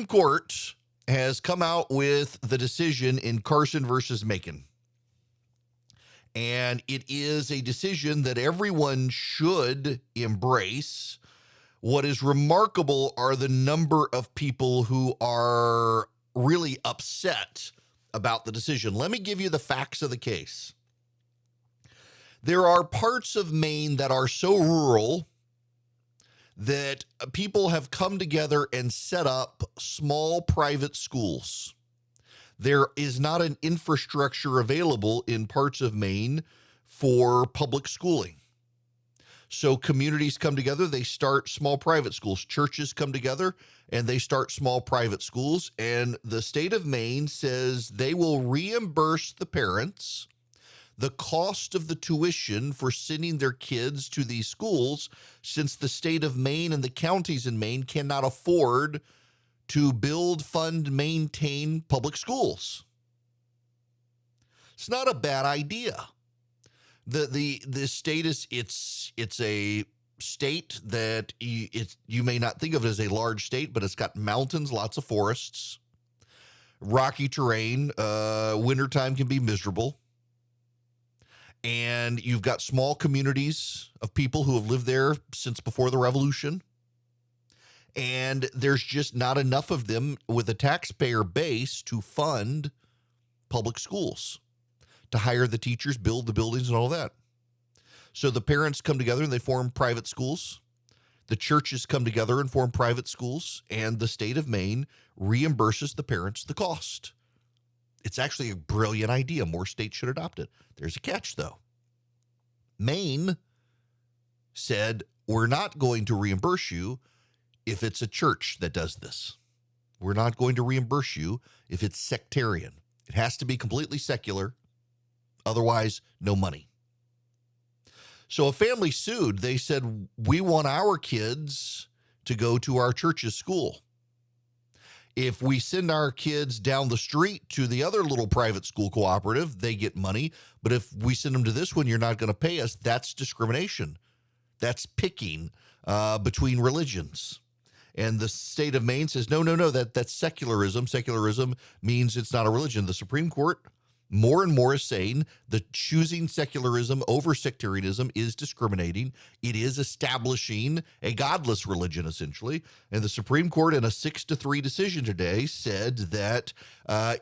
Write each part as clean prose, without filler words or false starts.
Supreme Court has come out with the decision in Carson versus Makin. And it is a decision that everyone should embrace. What is remarkable are the number of people who are really upset about the decision. Let me give you the facts of the case. There are parts of Maine that are so rural that people have come together and set up small private schools. There is not an infrastructure available in parts of Maine for public schooling. So communities come together, they start small private schools. Churches come together and they start small private schools. And the state of Maine says they will reimburse the parents the cost of the tuition for sending their kids to these schools, since the state of Maine and the counties in Maine cannot afford to build, fund, maintain public schools. It's not a bad idea. The state is it's a state that you may not think of it as a large state, but it's got mountains, lots of forests, rocky terrain. Wintertime can be miserable. And you've got small communities of people who have lived there since before the Revolution. And there's just not enough of them with a taxpayer base to fund public schools, to hire the teachers, build the buildings, and all that. So the parents come together and they form private schools. The churches come together and form private schools. And the state of Maine reimburses the parents the cost. It's actually a brilliant idea. More states should adopt it. There's a catch, though. Maine said, we're not going to reimburse you if it's a church that does this. We're not going to reimburse you if it's sectarian. It has to be completely secular. Otherwise, no money. So a family sued. They said, we want our kids to go to our church's school. If we send our kids down the street to the other little private school cooperative, they get money. But if we send them to this one, you're not going to pay us. That's discrimination. That's picking between religions. And the state of Maine says, no, that's secularism. Secularism means it's not a religion. The Supreme Court more and more is saying that choosing secularism over sectarianism is discriminating. It is establishing a godless religion, essentially. And the Supreme Court, in a 6-3 decision today, said that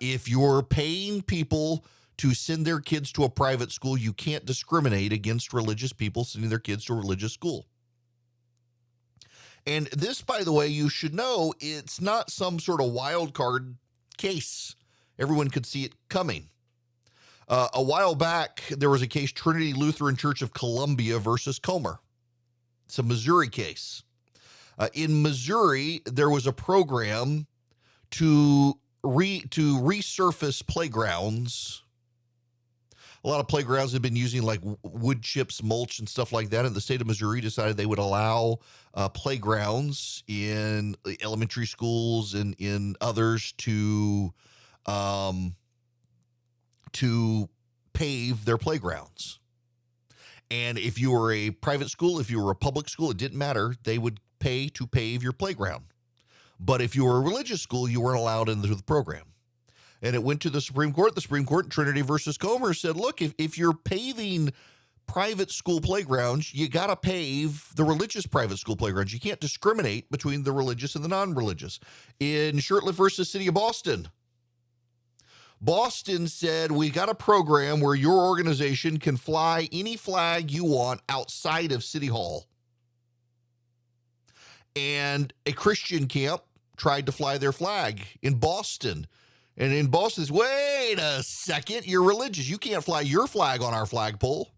if you're paying people to send their kids to a private school, you can't discriminate against religious people sending their kids to a religious school. And this, by the way, you should know, it's not some sort of wild card case. Everyone could see it coming. A while back, there was a case, Trinity Lutheran Church of Columbia versus Comer. It's a Missouri case. In Missouri, there was a program to resurface playgrounds. A lot of playgrounds have been using like wood chips, mulch, and stuff like that. And the state of Missouri decided they would allow playgrounds in elementary schools and in others to pave their playgrounds. And if you were a private school, if you were a public school, it didn't matter. They would pay to pave your playground. But if you were a religious school, you weren't allowed into the program. And it went to the Supreme Court. The Supreme Court in Trinity versus Comer said, look, if you're paving private school playgrounds, you got to pave the religious private school playgrounds. You can't discriminate between the religious and the non-religious. In Shurtleff versus City of Boston, Boston said, we got a program where your organization can fly any flag you want outside of City Hall. And a Christian camp tried to fly their flag in Boston. And in Boston, wait a second, you're religious. You can't fly your flag on our flagpole.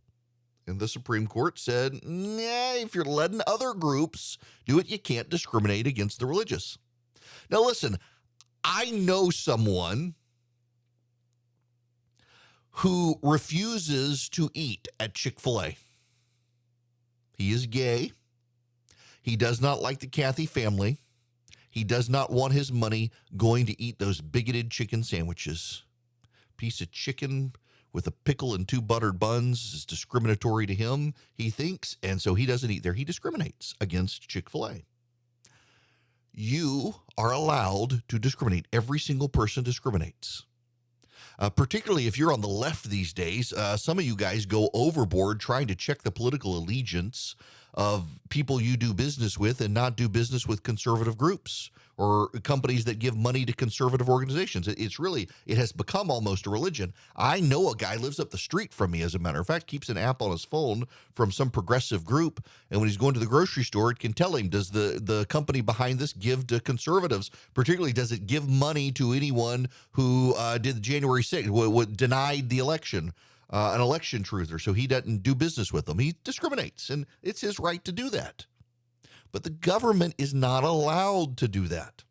And the Supreme Court said, nah, if you're letting other groups do it, you can't discriminate against the religious. Now, listen, I know someone who refuses to eat at Chick-fil-A. He is gay. He does not like the Cathy family. He does not want his money going to eat those bigoted chicken sandwiches. Piece of chicken with a pickle and 2 buttered buns is discriminatory to him, he thinks, and so he doesn't eat there. He discriminates against Chick-fil-A. You are allowed to discriminate. Every single person discriminates. Particularly if you're on the left these days, some of you guys go overboard trying to check the political allegiance of people you do business with and not do business with conservative groups or companies that give money to conservative organizations. It has become almost a religion. I know a guy lives up the street from me, as a matter of fact, keeps an app on his phone from some progressive group. And when he's going to the grocery store, it can tell him, does the company behind this give to conservatives? Particularly, does it give money to anyone who did the January 6th, denied the election? An election truther, so he doesn't do business with them. He discriminates, and it's his right to do that. But the government is not allowed to do that.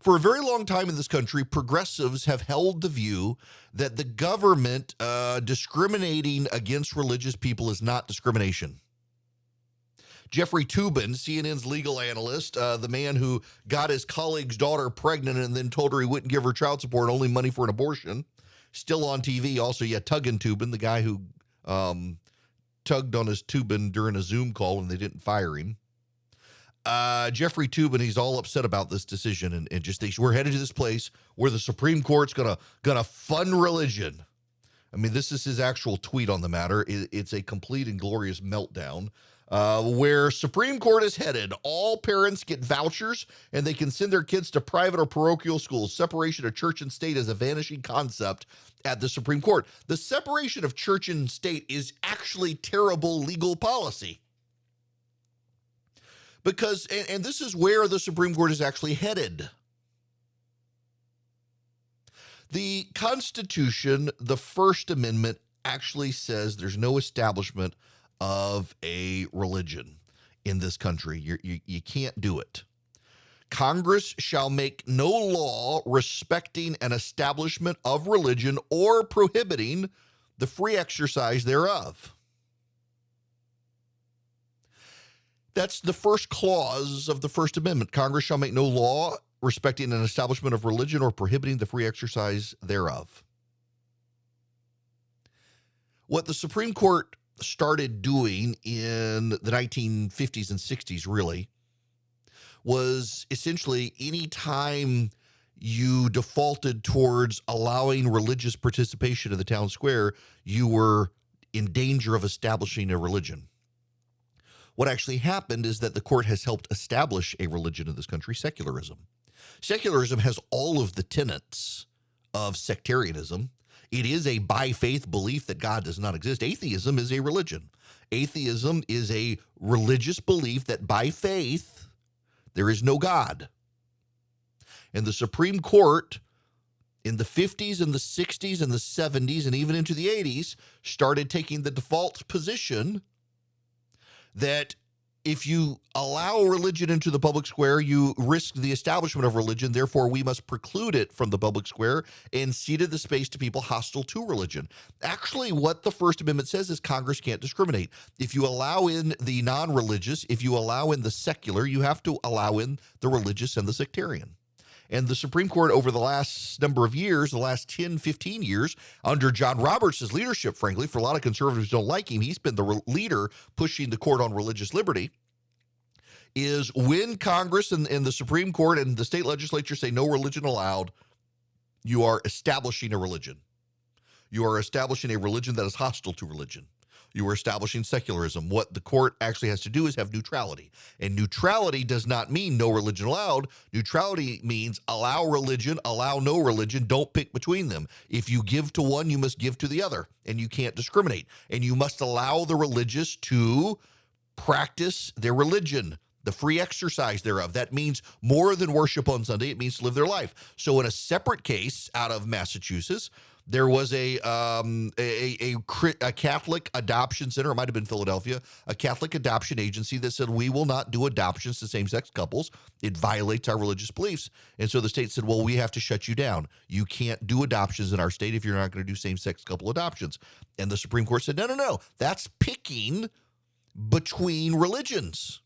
For a very long time in this country, progressives have held the view that the government discriminating against religious people is not discrimination. Jeffrey Toobin, CNN's legal analyst, the man who got his colleague's daughter pregnant and then told her he wouldn't give her child support, only money for an abortion, still on TV. Also, tugging Toobin, the guy who tugged on his Toobin during a Zoom call and they didn't fire him. Jeffrey Toobin, he's all upset about this decision and just thinks we're headed to this place where the Supreme Court's gonna fund religion. I mean, this is his actual tweet on the matter. It's a complete and glorious meltdown. Where Supreme Court is headed, all parents get vouchers and they can send their kids to private or parochial schools. Separation of church and state is a vanishing concept at the Supreme Court. The separation of church and state is actually terrible legal policy. Because, and this is where the Supreme Court is actually headed. The Constitution, the First Amendment, actually says there's no establishment of a religion in this country. You can't do it. Congress shall make no law respecting an establishment of religion or prohibiting the free exercise thereof. That's the first clause of the First Amendment. Congress shall make no law respecting an establishment of religion or prohibiting the free exercise thereof. What the Supreme Court started doing in the 1950s and 60s, really, was essentially any time you defaulted towards allowing religious participation in the town square, you were in danger of establishing a religion. What actually happened is that the court has helped establish a religion in this country, secularism. Secularism has all of the tenets of sectarianism. It is a by faith belief that God does not exist. Atheism is a religion. Atheism is a religious belief that by faith there is no God. And the Supreme Court in the 50s and the 60s and the 70s and even into the 80s started taking the default position that if you allow religion into the public square, you risk the establishment of religion. Therefore, we must preclude it from the public square and ceded the space to people hostile to religion. Actually, what the First Amendment says is Congress can't discriminate. If you allow in the non-religious, if you allow in the secular, you have to allow in the religious and the sectarian. And the Supreme Court over the last number of years, the last 10, 15 years, under John Roberts' leadership, frankly, for a lot of conservatives who don't like him, he's been the leader pushing the court on religious liberty, is when Congress and the Supreme Court and the state legislature say no religion allowed, you are establishing a religion. You are establishing a religion that is hostile to religion. You are establishing secularism. What the court actually has to do is have neutrality. And neutrality does not mean no religion allowed. Neutrality means allow religion, allow no religion, don't pick between them. If you give to one, you must give to the other, and you can't discriminate. And you must allow the religious to practice their religion, the free exercise thereof. That means more than worship on Sunday. It means to live their life. So in a separate case out of Massachusetts, there was a Catholic adoption center, it might have been Philadelphia, a Catholic adoption agency that said, we will not do adoptions to same-sex couples. It violates our religious beliefs. And so the state said, well, we have to shut you down. You can't do adoptions in our state if you're not going to do same-sex couple adoptions. And the Supreme Court said, no, that's picking between religions.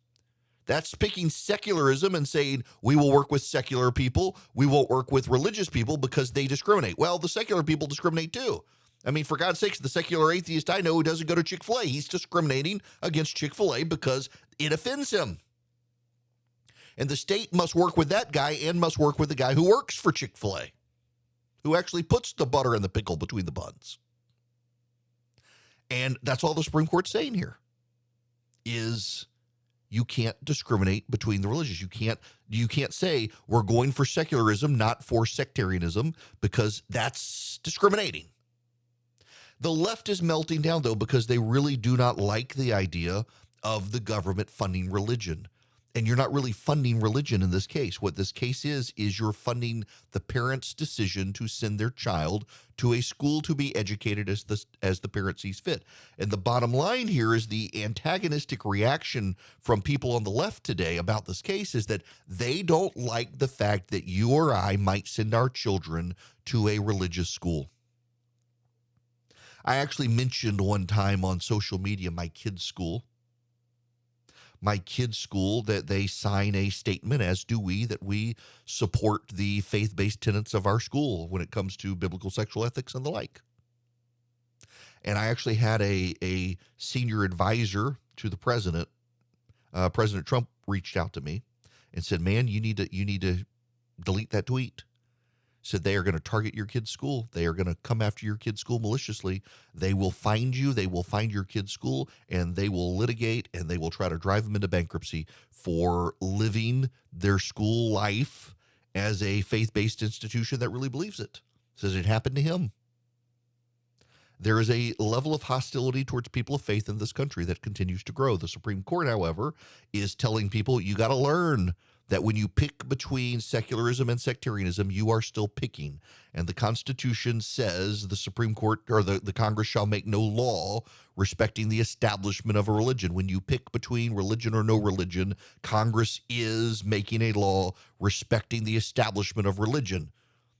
That's picking secularism and saying we will work with secular people, we won't work with religious people because they discriminate. Well, the secular people discriminate too. I mean, for God's sakes, the secular atheist I know who doesn't go to Chick-fil-A, he's discriminating against Chick-fil-A because it offends him. And the state must work with that guy and must work with the guy who works for Chick-fil-A, who actually puts the butter and the pickle between the buns. And that's all the Supreme Court's saying here is you can't discriminate between the religions. You can't say we're going for secularism, not for sectarianism, because that's discriminating. The left is melting down, though, because they really do not like the idea of the government funding religion. And you're not really funding religion in this case. What this case is you're funding the parent's decision to send their child to a school to be educated as the parent sees fit. And the bottom line here is the antagonistic reaction from people on the left today about this case is that they don't like the fact that you or I might send our children to a religious school. I actually mentioned one time on social media my kids' school. My kids' school, that they sign a statement, as do we, that we support the faith-based tenets of our school when it comes to biblical sexual ethics and the like. And I actually had a senior advisor to the president. President Trump reached out to me and said, "Man, you need to delete that tweet." Said they are going to target your kid's school. They are going to come after your kid's school maliciously. They will find you. They will find your kid's school, and they will litigate, and they will try to drive them into bankruptcy for living their school life as a faith-based institution that really believes it. Says it happened to him. There is a level of hostility towards people of faith in this country that continues to grow. The Supreme Court, however, is telling people you got to learn that when you pick between secularism and sectarianism, you are still picking. And the Constitution says the Supreme Court or the Congress shall make no law respecting the establishment of a religion. When you pick between religion or no religion, Congress is making a law respecting the establishment of religion.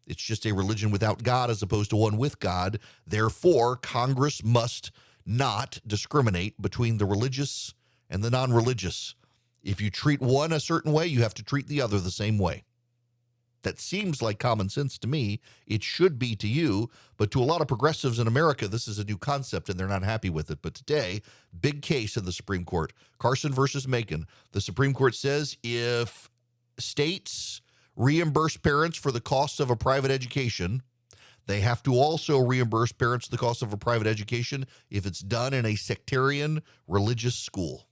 It's just a religion without God as opposed to one with God. Therefore, Congress must not discriminate between the religious and the non-religious. If you treat one a certain way, you have to treat the other the same way. That seems like common sense to me. It should be to you, but to a lot of progressives in America, this is a new concept and they're not happy with it. But today, big case in the Supreme Court, Carson versus Makin. The Supreme Court says if states reimburse parents for the costs of a private education, they have to also reimburse parents the cost of a private education if it's done in a sectarian religious school.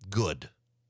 Good.